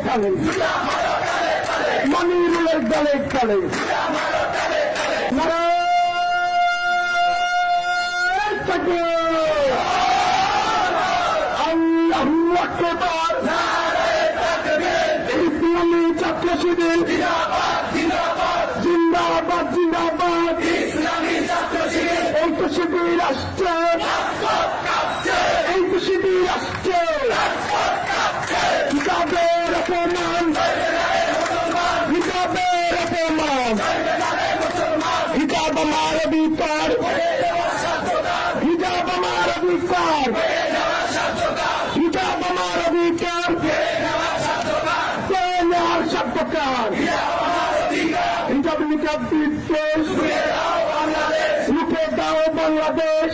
ঢালে মনিরুলের গালে গালে নারায়ণ তাকবীর আল্লাহু আকবার ইসলামী ছাত্র শিবির জিন্দাবাদ জিন্দাবাদ ইসলামী ছাত্র শিবির এই তো শিবির আসছে এই তো শিবির আসছে হিজাবের অপমান হিজাবের অপমান হিজাব আমার অধিকার হিজাব আমার অধিকার হিজাব আমার অধিকার নেওয়ার সভ্যকার হিজাব নিকাব বিদ্বেষ রুখে দাও বাংলাদেশ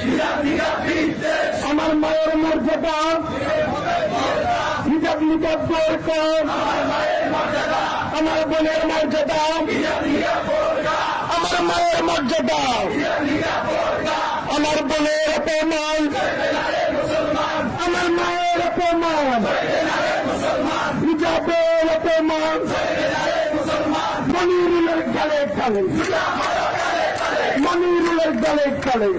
আমার মায়ের মর্যাদা হিজাব নিকাব দরকার আমার বোনের মর্যাদা আমার মায়ের মর্যাদা আমার বোনের অপমান আমার মায়ের অপমান হিজাবের অপমান মনিরুলের গালে গালে মনিরুলের গালে গালে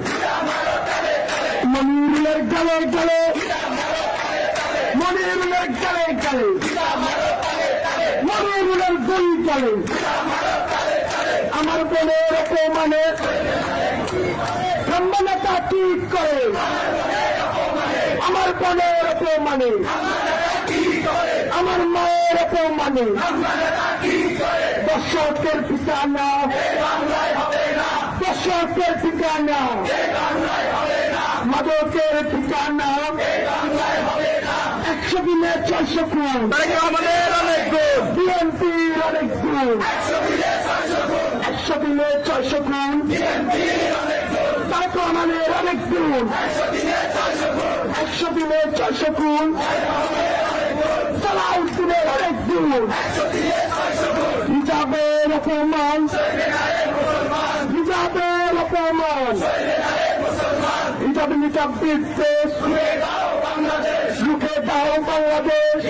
মনিরুলের গালে গালে মনিরুলের গালে গালে মনিরুলের গলি গালে আমার বোনের অপমানে সম্মানতা ঠিক করে আমার বোনের অপমানে আমার মায়ের অপমানে দর্শকের ঠিকানা দর্শকের ঠিকানা মাদকের ঠিকানা 100 দিনে 600 খুন আমাদের অনেক গুণ বিএনপির অনেক গুণ 100 দিনে 600 খুন তারপর আমাদের অনেক গুণ 100 দিনে 600 খুন সালাউদ্দিনের অনেক গুণ হিজাবের অপমান হিজাবের অপমান হিজাব নিকাব বিদ্বেষ রুখে দাও বাংলাদেশ